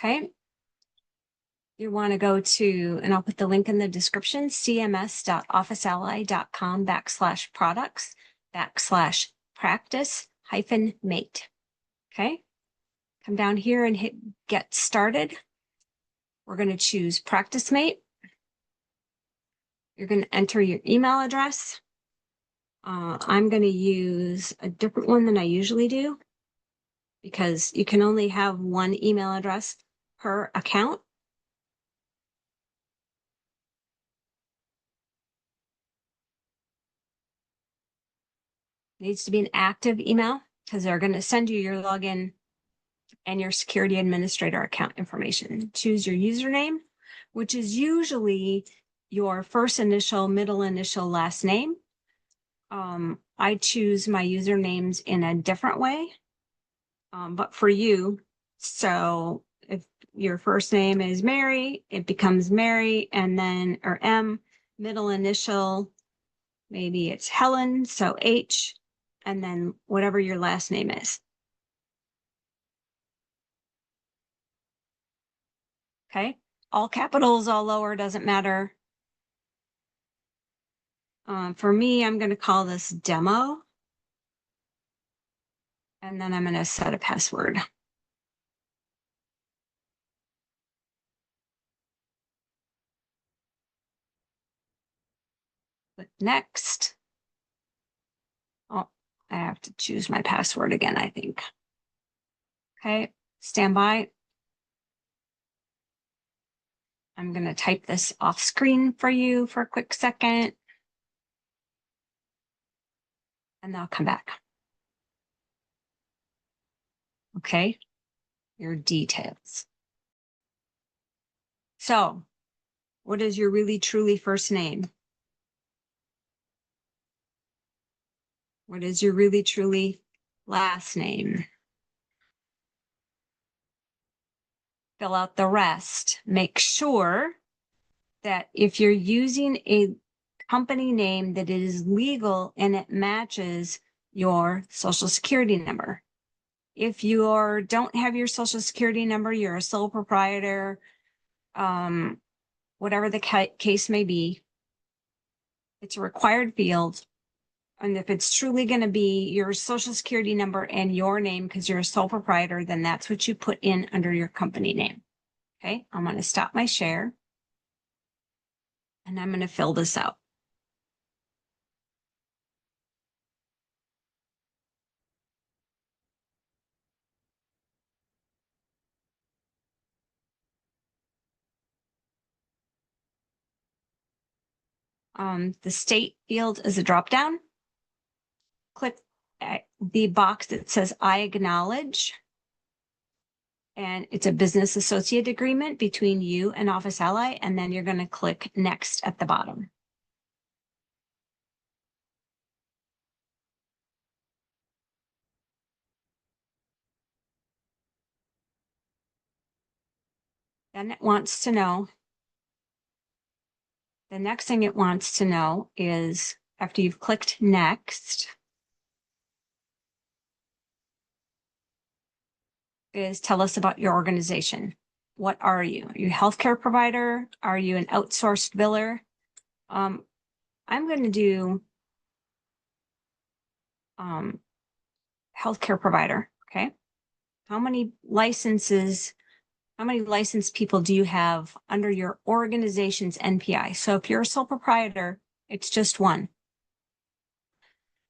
Okay. You want to go to, and I'll put the link in the description, cms.officeally.com/products/practice-mate. Okay. Come down here and hit get started. We're going to choose practice mate. You're going to enter your email address. I'm going to use a different one than I usually do because you can only have one email address per account. It needs to be an active email because they're going to send you your login and your security administrator account information. Choose your username, which is usually your first initial, middle initial, last name. I choose my usernames in a different way, but for you, so if your first name is Mary, it becomes Mary, and then, or M, middle initial, maybe it's Helen, so H, and then whatever your last name is. Okay, all capitals, all lower, doesn't matter. For me, I'm going to call this demo. And then I'm going to set a password. Click next. Oh, I have to choose my password again, I think. Okay, stand by. I'm going to type this off screen for you for a quick second. And I'll come back. Okay, your details. So, what is your really truly first name? What is your really truly last name? Fill out the rest. Make sure that if you're using a company name, that it is legal and it matches your social security number. If you don't have your social security number, you're a sole proprietor, whatever the case may be, it's a required field. And if it's truly going to be your social security number and your name because you're a sole proprietor, then that's what you put in under your company name. Okay, I'm going to stop my share and I'm going to fill this out. The state field is a drop down. Click the box that says I acknowledge. And it's a business associate agreement between you and Office Ally. And then you're going to click next at the bottom. Then it wants to know, the next thing it wants to know is after you've clicked next, is tell us about your organization. What are you? Are you a healthcare provider? Are you an outsourced biller? I'm going to do healthcare provider. Okay. How many licensed people do you have under your organization's NPI? So if you're a sole proprietor, it's just one.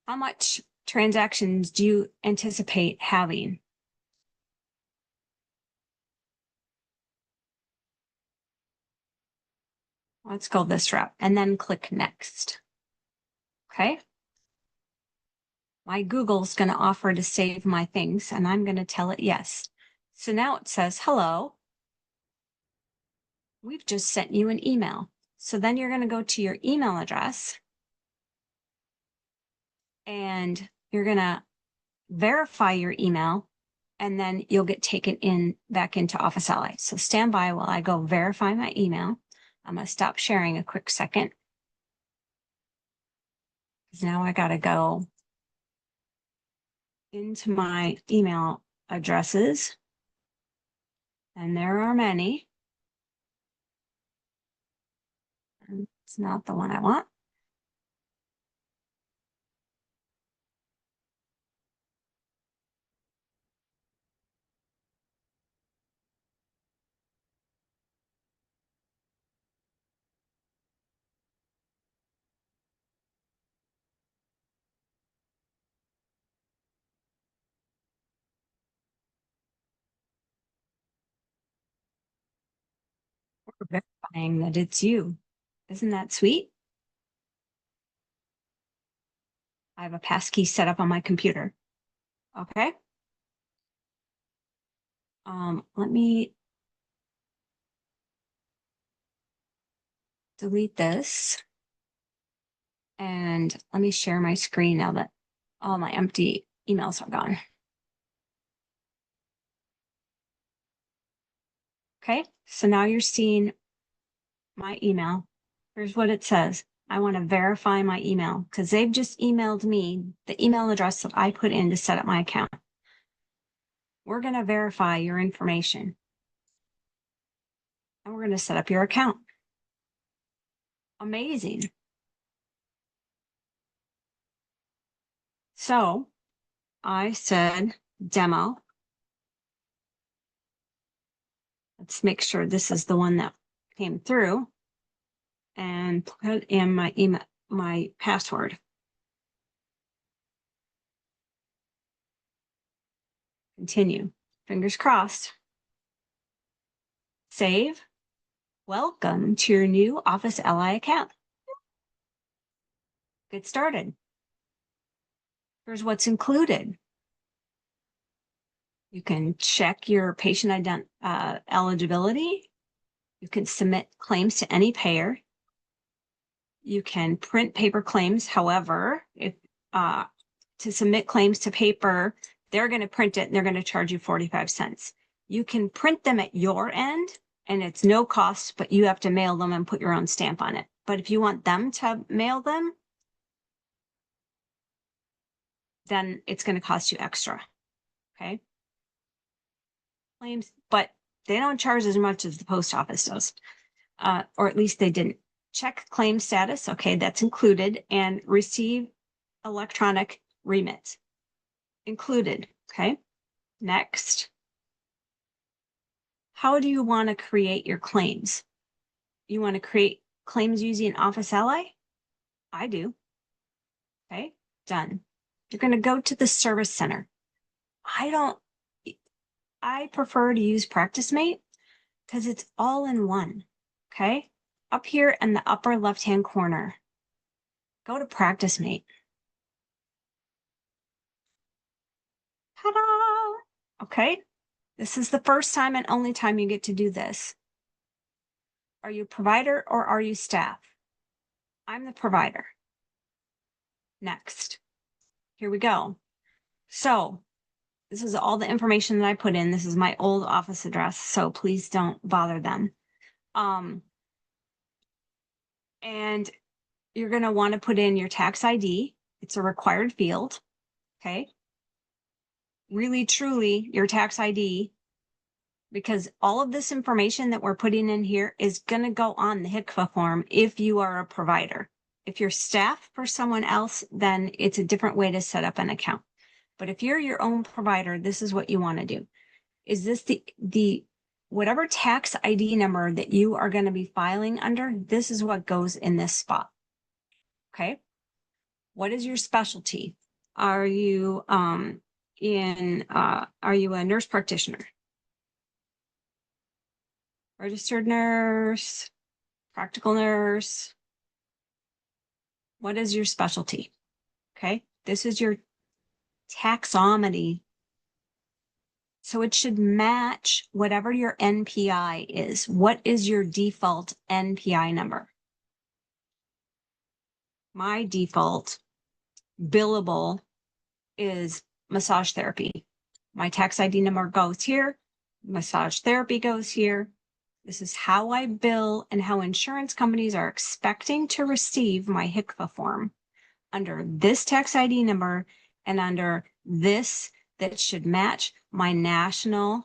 How much transactions do you anticipate having? Let's go this route and then click next. Okay. My Google's going to offer to save my things and I'm going to tell it yes. So now it says, hello, we've just sent you an email. So then you're going to go to your email address and you're going to verify your email and then you'll get taken back into Office Ally. So stand by while I go verify my email. I'm going to stop sharing a quick second. Now I got to go into my email addresses. And there are many. It's not the one I want. We're verifying that it's you. Isn't that sweet? I have a passkey set up on my computer. Okay. Let me delete this. And let me share my screen now that all my empty emails are gone. Okay, so now you're seeing my email. Here's what it says. I want to verify my email because they've just emailed me the email address that I put in to set up my account. We're going to verify your information. And we're going to set up your account. Amazing. So I said demo. Let's make sure this is the one that came through and put in my email, my password. Continue. Fingers crossed. Save. Welcome to your new Office LI account. Get started. Here's what's included. You can check your patient eligibility. You can submit claims to any payer. You can print paper claims. However, if to submit claims to paper, they're going to print it and they're going to charge you 45 cents. You can print them at your end and it's no cost, but you have to mail them and put your own stamp on it. But if you want them to mail them, then it's going to cost you extra. Okay. Claims, but they don't charge as much as the post office does, or at least they didn't. Check claim status. Okay, that's included, and receive electronic remit included. Okay, next. How do you want to create your claims? You want to create claims using Office Ally? I do. Okay, done. You're going to go to the service center. I prefer to use PracticeMate because it's all in one. Okay, up here in the upper left-hand corner, go to PracticeMate. Ta-da! Okay, this is the first time and only time you get to do this. Are you a provider or are you staff? I'm the provider. Next. Here we go. So this is all the information that I put in. This is my old office address, so please don't bother them. And you're going to want to put in your tax ID. It's a required field. Okay. Really, truly, your tax ID, because all of this information that we're putting in here is going to go on the HCFA form if you are a provider. If you're staff for someone else, then it's a different way to set up an account. But if you're your own provider, this is what you want to do. Is this the whatever tax ID number that you are going to be filing under, this is what goes in this spot. Okay. What is your specialty? Are you are you a nurse practitioner? Registered nurse, practical nurse? What is your specialty? Okay. This is your taxonomy. So it should match whatever your NPI is. What is your default NPI number? My default billable is massage therapy. My tax ID number goes here. Massage therapy goes here. This is how I bill and how insurance companies are expecting to receive my HCFA form under this tax ID number and under this that should match my national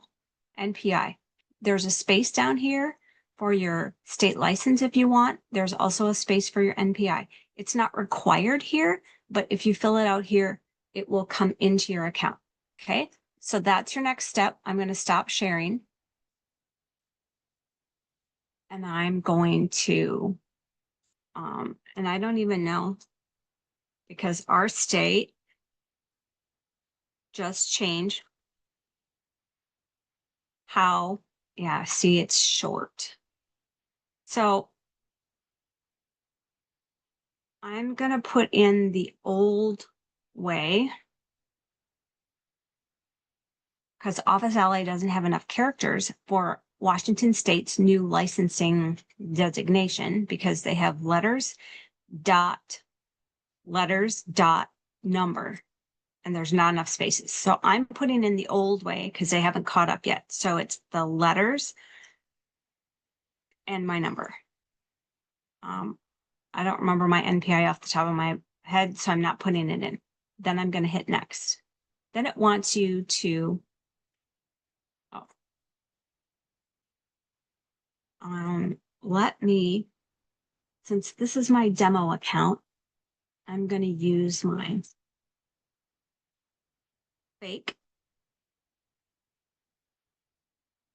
NPI. There's a space down here for your state license if you want. There's also a space for your NPI. It's not required here, but if you fill it out here, it will come into your account. Okay, so that's your next step. I'm going to stop sharing. And I'm going to, and I don't even know, because our state just changed how, yeah, see, it's short. So I'm going to put in the old way because Office Ally doesn't have enough characters for Washington State's new licensing designation because they have letters, dot, number, and there's not enough spaces. So I'm putting in the old way because they haven't caught up yet. So it's the letters and my number. I don't remember my NPI off the top of my head, so I'm not putting it in. Then I'm going to hit next. Then it wants you to, let me, since this is my demo account, I'm going to use my fake.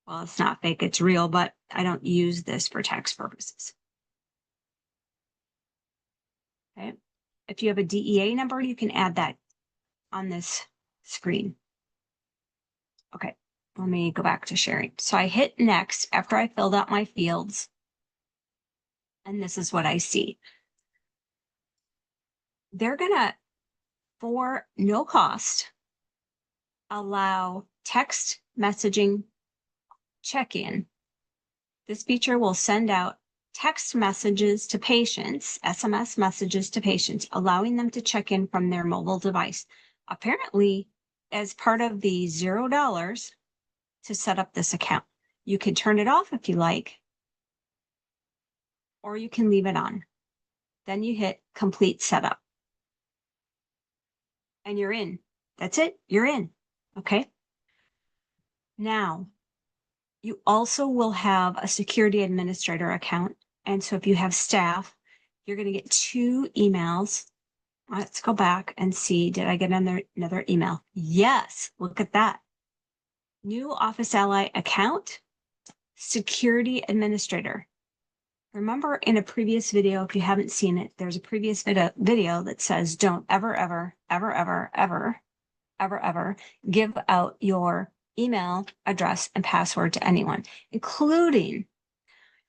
Well, it's not fake, it's real, but I don't use this for tax purposes. Okay. If you have a DEA number, you can add that on this screen. Okay, let me go back to sharing. So I hit next after I filled out my fields. And this is what I see. They're gonna, for no cost, allow text messaging check-in. This feature will send out text messages to patients, SMS messages to patients, allowing them to check in from their mobile device. Apparently, as part of the $0 to set up this account. You can turn it off if you like, or you can leave it on. Then you hit complete setup. And you're in. That's it. You're in. Okay. Now, you also will have a security administrator account. And so if you have staff, you're going to get 2 emails. Let's go back and see. Did I get another email? Yes. Look at that. New Office Ally account, security administrator. Remember in a previous video, if you haven't seen it, there's a previous video that says don't ever give out your email address and password to anyone, including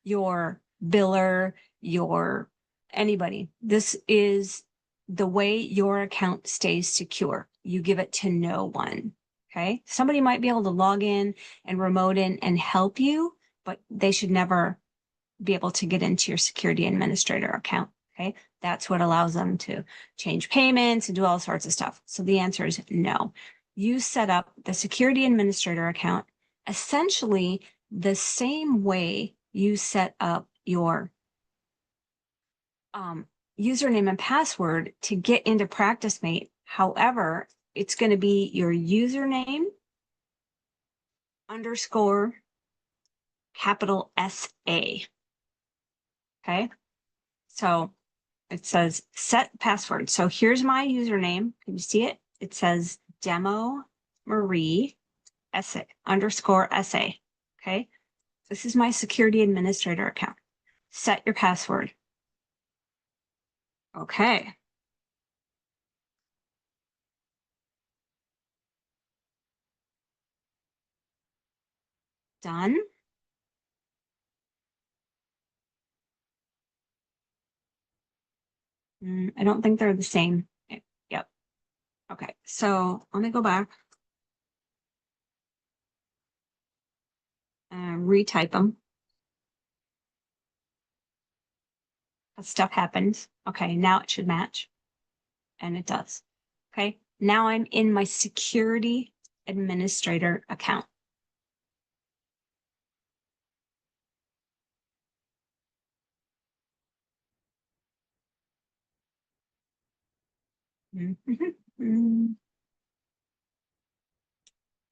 your biller, your anybody. This is the way your account stays secure. You give it to no one. Okay. Somebody might be able to log in and remote in and help you, but they should never be able to get into your security administrator account. Okay. That's what allows them to change payments and do all sorts of stuff. So the answer is no. You set up the security administrator account essentially the same way you set up your username and password to get into PracticeMate. However, it's going to be your username _ capital SA. Okay. So it says set password. So here's my username. Can you see it? It says demo Marie SA _ SA. Okay. This is my security administrator account. Set your password. Okay. Done. I don't think they're the same. Yep. Okay. So let me go back and retype them. That stuff happens. Okay. Now it should match. And it does. Okay. Now I'm in my security administrator account.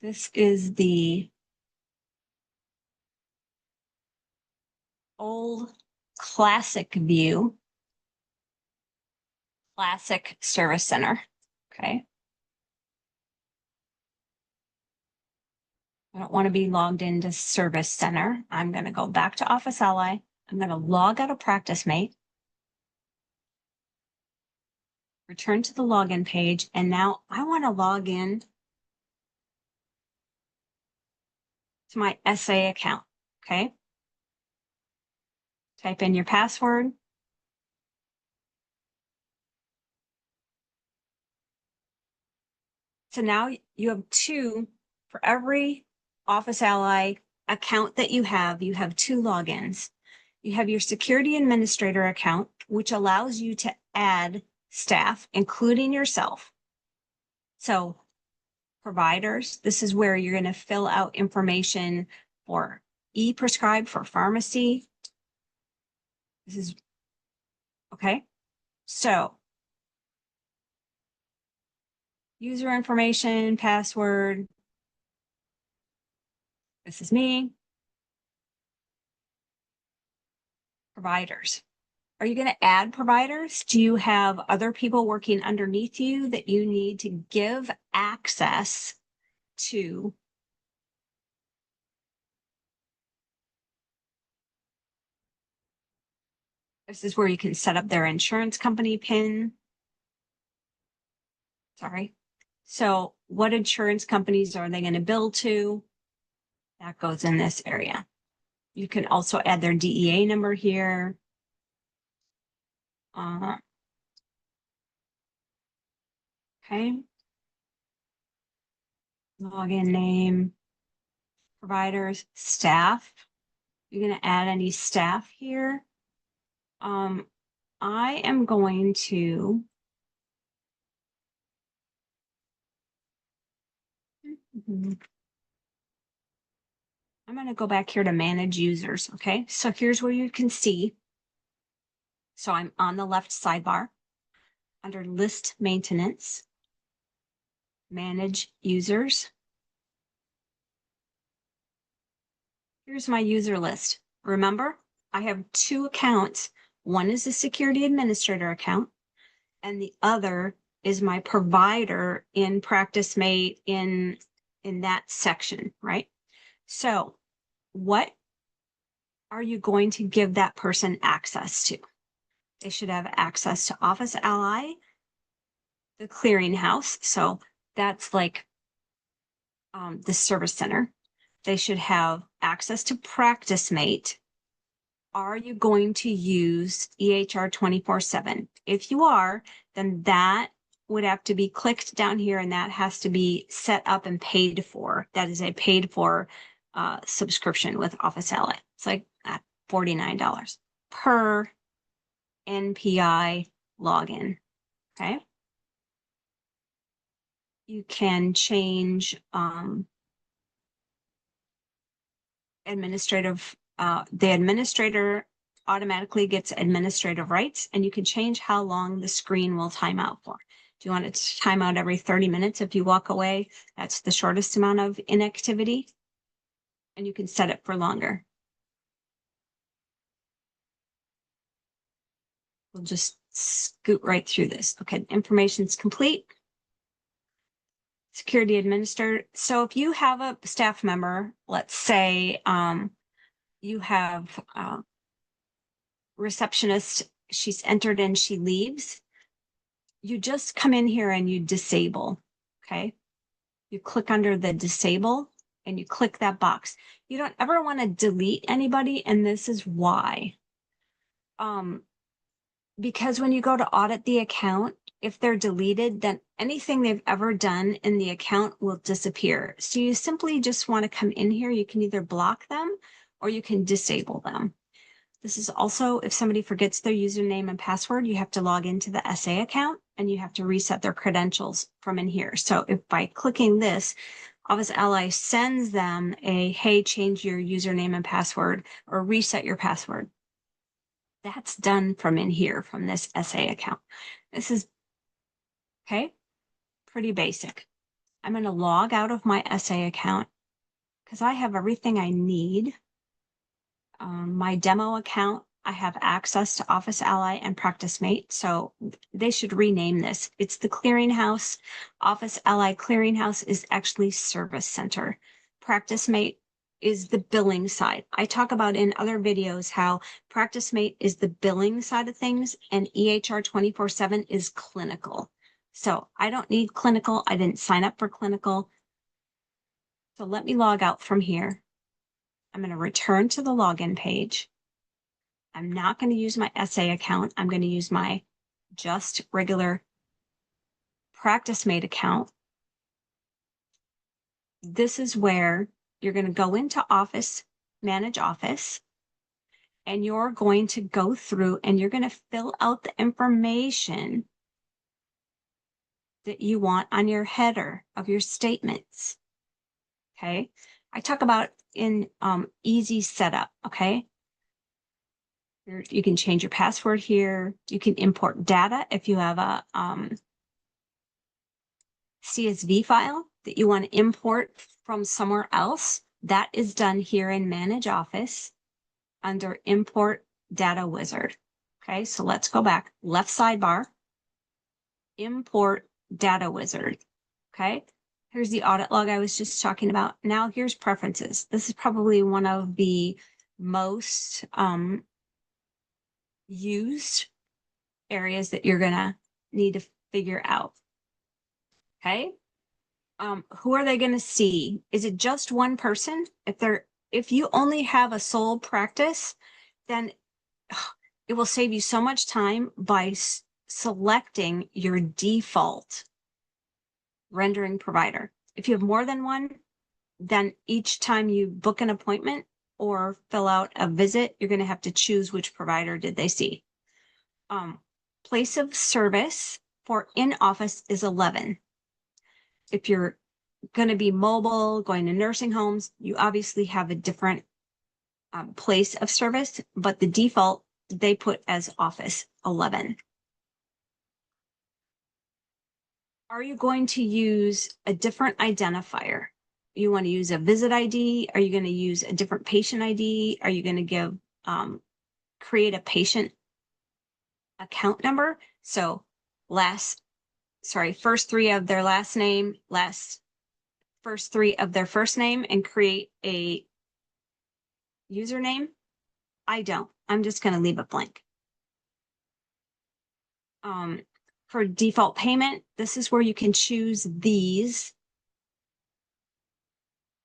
This is the old classic view, classic service center. Okay. I don't want to be logged into service center. I'm going to go back to Office Ally. I'm going to log out of PracticeMate, return to the login page, and now I want to log in to my SA account. Okay. Type in your password. So now you have two for every Office Ally account that you have two logins. You have your security administrator account, which allows you to add staff, including yourself. So providers, this is where you're going to fill out information for e-prescribe for pharmacy. This is okay. So user information, password. This is me. Providers. Are you going to add providers? Do you have other people working underneath you that you need to give access to? This is where you can set up their insurance company PIN. Sorry. So what insurance companies are they going to bill to? That goes in this area. You can also add their DEA number here. Okay. Login name, providers, staff. You're going to add any staff here. I am going to I'm going to go back here to manage users. Okay. So here's where you can see. So I'm on the left sidebar under list maintenance, manage users. Here's my user list. Remember, I have two accounts. One is the security administrator account, and the other is my provider in PracticeMate in that section, right? So what are you going to give that person access to? They should have access to Office Ally, the clearinghouse. So that's like the service center. They should have access to PracticeMate. Are you going to use EHR 24/7? If you are, then that would have to be clicked down here and that has to be set up and paid for. That is a paid for subscription with Office Ally. It's like $49 per NPI login. Okay. You can change administrative, the administrator automatically gets administrative rights, and you can change how long the screen will time out for. Do you want it to time out every 30 minutes? If you walk away, that's the shortest amount of inactivity, and you can set it for longer. We'll just scoot right through this. Okay, information's complete. Security administrator. So if you have a staff member, let's say you have receptionist, she's entered and she leaves, you just come in here and you disable. Okay. You click under the disable and you click that box. You don't ever want to delete anybody, and this is why. Because when you go to audit the account, if they're deleted, then anything they've ever done in the account will disappear. So you simply just want to come in here. You can either block them or you can disable them. This is also, if somebody forgets their username and password, you have to log into the SA account and you have to reset their credentials from in here. So if by clicking this, Office Ally sends them a, hey, change your username and password or reset your password. That's done from in here, from this SA account. This is, okay, pretty basic. I'm going to log out of my SA account because I have everything I need. my demo account, I have access to Office Ally and PracticeMate, so they should rename this. It's the Clearinghouse. Office Ally Clearinghouse is actually Service Center. PracticeMate is the billing side. I talk about in other videos how PracticeMate is the billing side of things and EHR 24/7 is clinical. So I don't need clinical. I didn't sign up for clinical. So let me log out from here. I'm going to return to the login page. I'm not going to use my SA account. I'm going to use my just regular PracticeMate account. This is where you're going to go into Office, Manage Office, and you're going to go through and you're going to fill out the information that you want on your header of your statements. Okay. I talk about in easy setup. Okay. You can change your password here. You can import data if you have a CSV file that you want to import from somewhere else. That is done here in Manage Office under Import Data Wizard. Okay, so let's go back. Left sidebar, Import Data Wizard. Okay, here's the audit log I was just talking about. Now here's preferences. This is probably one of the most used areas that you're gonna need to figure out. Okay. Who are they going to see? Is it just one person? If you only have a sole practice, then it will save you so much time by selecting your default rendering provider. If you have more than one, then each time you book an appointment or fill out a visit, you're going to have to choose which provider did they see. Place of service for in-office is 11. If you're going to be mobile, going to nursing homes, you obviously have a different place of service, but the default they put as office 11. Are you going to use a different identifier? You want to use a visit ID? Are you going to use a different patient ID? Are you going to give create a patient account number? So first three of their last name, first three of their first name, and create a username? I don't. I'm just going to leave it blank. For default payment, this is where you can choose these.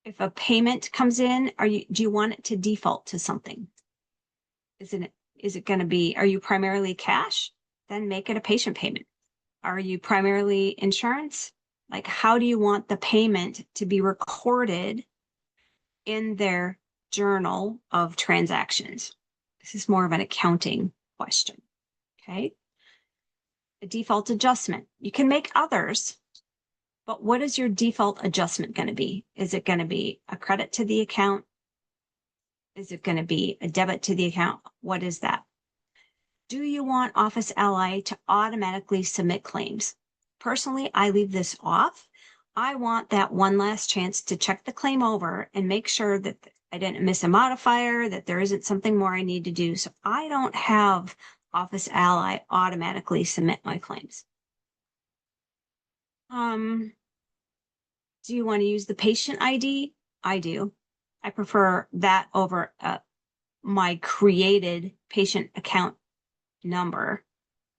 If a payment comes in, do you want it to default to something? Is it going to be, are you primarily cash? Then make it a patient payment. Are you primarily insurance? Like, how do you want the payment to be recorded in their journal of transactions? This is more of an accounting question. Okay. A default adjustment. You can make others, but what is your default adjustment going to be? Is it going to be a credit to the account? Is it going to be a debit to the account? What is that? Do you want Office Ally to automatically submit claims? Personally, I leave this off. I want that one last chance to check the claim over and make sure that I didn't miss a modifier, that there isn't something more I need to do. So I don't have Office Ally automatically submit my claims. Do you want to use the patient ID? I do. I prefer that over my created patient account number.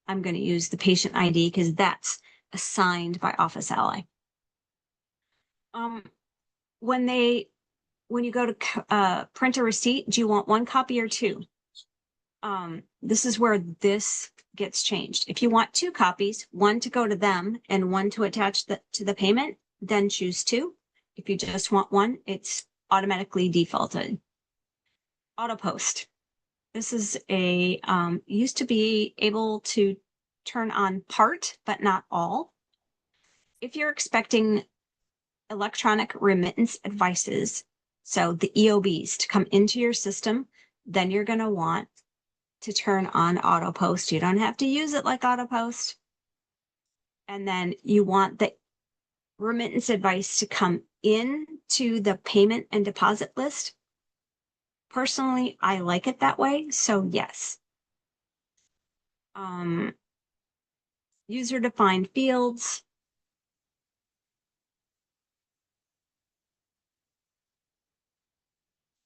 I'm going to use the patient ID because that's assigned by Office Ally. When you go to print a receipt, do you want one copy or two? This is where this gets changed. If you want two copies, one to go to them and one to attach to the payment, then choose two. If you just want one, it's automatically defaulted. Auto post. This is used to be able to turn on part, but not all. If you're expecting electronic remittance advices, so the EOBs to come into your system, then you're going to want to turn on auto post. You don't have to use it like auto post. And then you want the remittance advice to come in to the payment and deposit list. Personally, I like it that way, so yes. User-defined fields.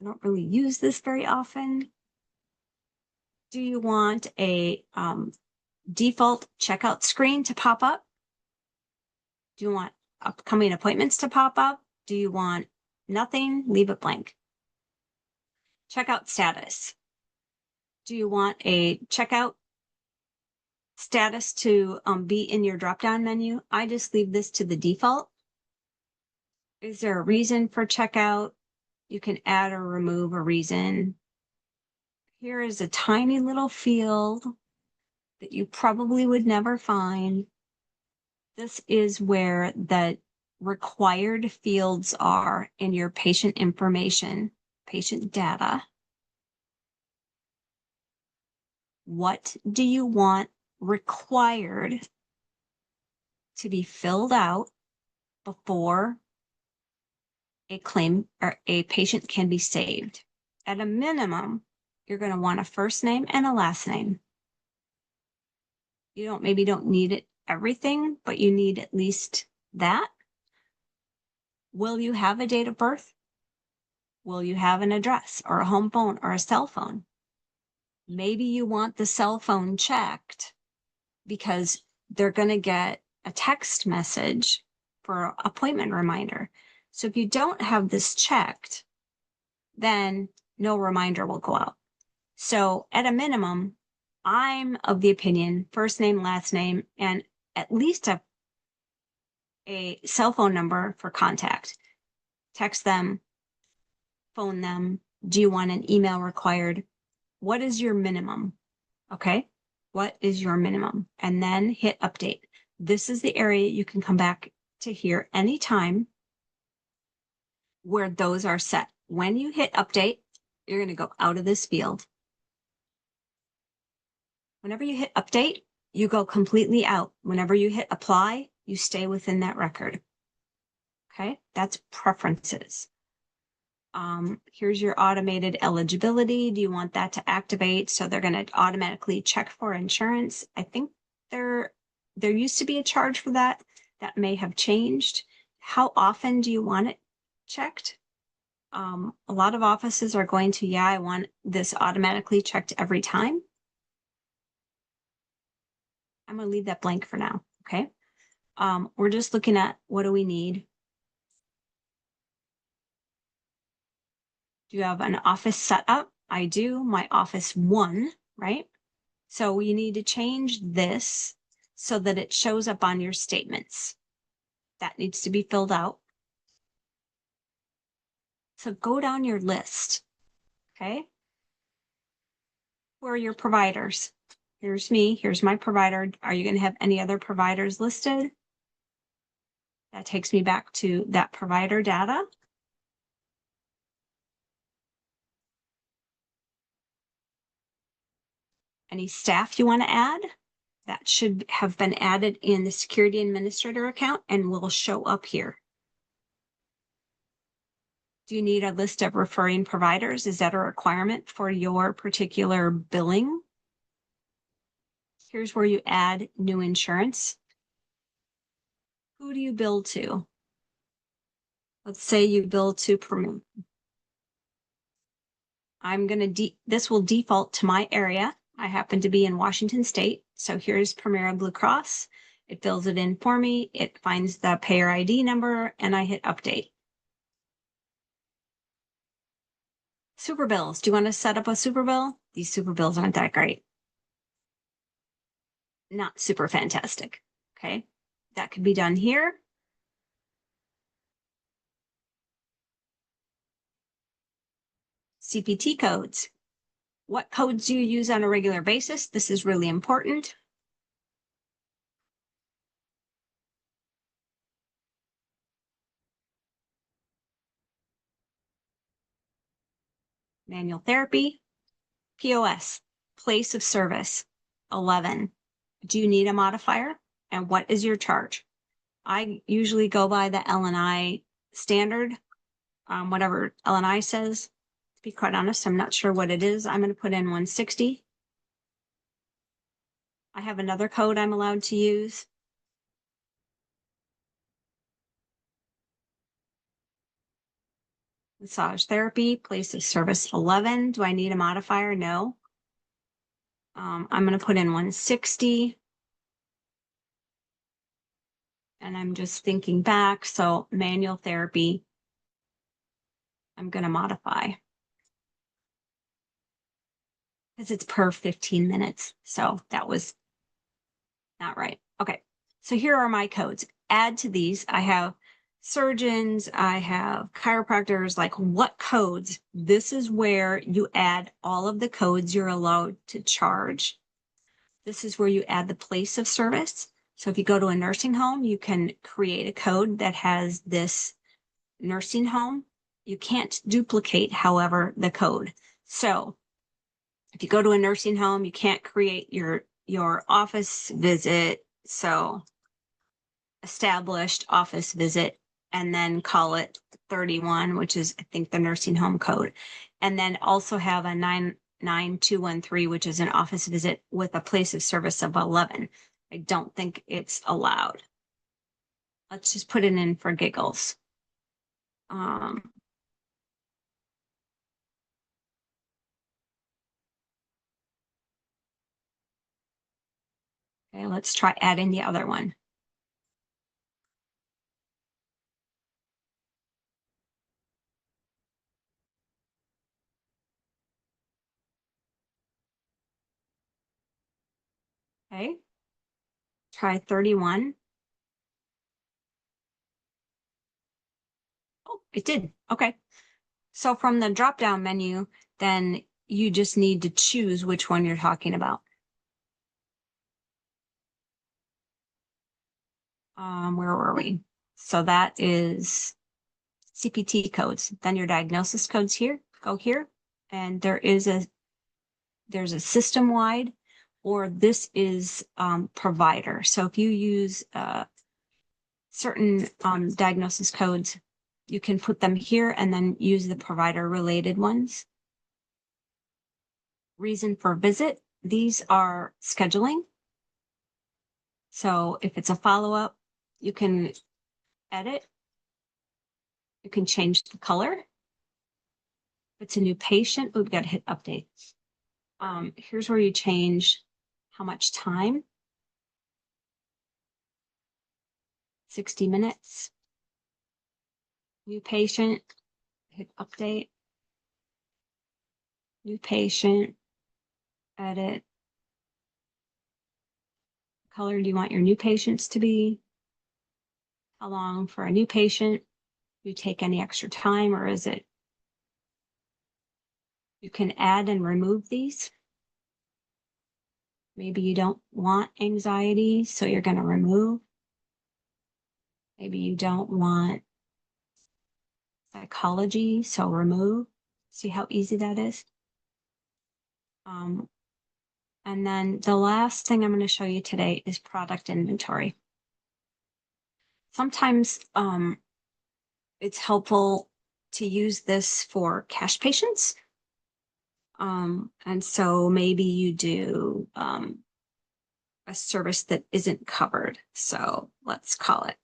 I don't really use this very often. Do you want a default checkout screen to pop up? Do you want upcoming appointments to pop up? Do you want nothing? Leave it blank. Checkout status. Do you want a checkout status to be in your drop-down menu? I just leave this to the default. Is there a reason for checkout? You can add or remove a reason. Here is a tiny little field that you probably would never find. This is where the required fields are in your patient information, patient data. What do you want required to be filled out before a claim or a patient can be saved? At a minimum, you're going to want a first name and a last name. You maybe don't need it everything, but you need at least that. Will you have a date of birth? Will you have an address or a home phone or a cell phone? Maybe you want the cell phone checked because they're going to get a text message for an appointment reminder. So if you don't have this checked, then no reminder will go out. So at a minimum, I'm of the opinion, first name, last name, and at least a cell phone number for contact. Text them, phone them. Do you want an email required? What is your minimum? Okay. What is your minimum? And then hit update. This is the area you can come back to here anytime where those are set. When you hit update, you're going to go out of this field. Whenever you hit update, you go completely out. Whenever you hit apply, you stay within that record. Okay, that's preferences. Here's your automated eligibility. Do you want that to activate? So they're going to automatically check for insurance. I think there used to be a charge for that. That may have changed. How often do you want it checked? A lot of offices are going to, I want this automatically checked every time. I'm going to leave that blank for now. Okay. We're just looking at what do we need? Do you have an office set up? I do. My office 1, right? So we need to change this so that it shows up on your statements. That needs to be filled out. So go down your list. Okay. Who are your providers? Here's me. Here's my provider. Are you going to have any other providers listed? That takes me back to that provider data. Any staff you want to add? That should have been added in the security administrator account and will show up here. Do you need a list of referring providers? Is that a requirement for your particular billing? Here's where you add new insurance. Who do you bill to? Let's say you bill to Premier. This will default to my area. I happen to be in Washington State. So here's Premier Blue Cross. It fills it in for me. It finds the payer ID number and I hit update. Super bills. Do you want to set up a super bill? These super bills aren't that great. Not super fantastic. Okay. That could be done here. CPT codes. What codes do you use on a regular basis? This is really important. Manual therapy. POS, place of service. 11. Do you need a modifier? And what is your charge? I usually go by the L&I standard, whatever L&I says. be quite honest, I'm not sure what it is. I'm going to put in 160. I have another code I'm allowed to use. Massage therapy, place of service 11. Do I need a modifier? No. I'm going to put in 160. And I'm just thinking back. So manual therapy, I'm going to modify because it's per 15 minutes. So that was not right. Okay. So here are my codes. Add to these. I have surgeons. I have chiropractors. Like what codes? This is where you add all of the codes you're allowed to charge. This is where you add the place of service. So if you go to a nursing home, you can create a code that has this nursing home. You can't duplicate, however, the code. So if you go to a nursing home, you can't create your office visit. So established office visit and then call it 31, which is, I think, the nursing home code. And then also have a 99213, which is an office visit with a place of service of 11. I don't think it's allowed. Let's just put it in for giggles. Okay, let's try adding the other one. Okay, try 31. Oh, it did. Okay. So from the drop-down menu, then you just need to choose which one you're talking about. Where were we? So that is CPT codes. Then your diagnosis codes here, go here. And there's a system-wide, or this is provider. So if you use certain diagnosis codes, you can put them here and then use the provider related ones. Reason for visit, these are scheduling. So if it's a follow-up, you can edit. You can change the color. If it's a new patient, we've got to hit update. Here's where you change how much time. 60 minutes. New patient, hit update. New patient, edit. Color do you want your new patients to be? How long for a new patient? Do you take any extra time, or is it? You can add and remove these. Maybe you don't want anxiety, so you're going to remove. Maybe you don't want psychology, so remove. See how easy that is? And then the last thing I'm going to show you today is product inventory. Sometimes it's helpful to use this for cash patients. And so maybe you do a service that isn't covered. So let's call it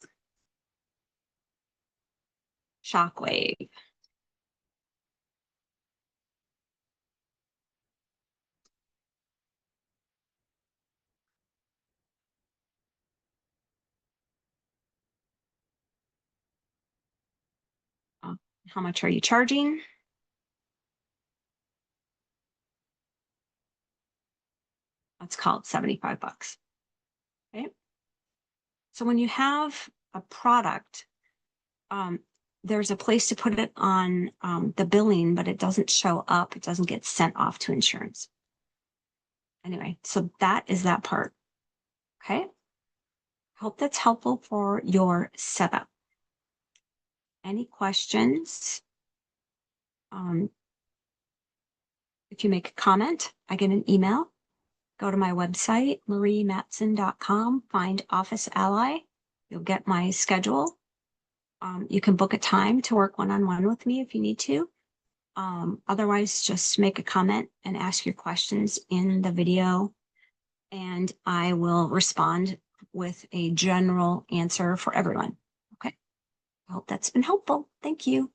Shockwave. How much are you charging? Let's call it 75 bucks. Okay. So when you have a product, there's a place to put it on the billing, but it doesn't show up. It doesn't get sent off to insurance. Anyway, so that is that part. Okay. Hope that's helpful for your setup. Any questions? If you make a comment, I get an email. Go to my website, mariematteson.com, find Office Ally. You'll get my schedule. You can book a time to work one-on-one with me if you need to. Otherwise, just make a comment and ask your questions in the video, and I will respond with a general answer for everyone. Okay. I hope that's been helpful. Thank you.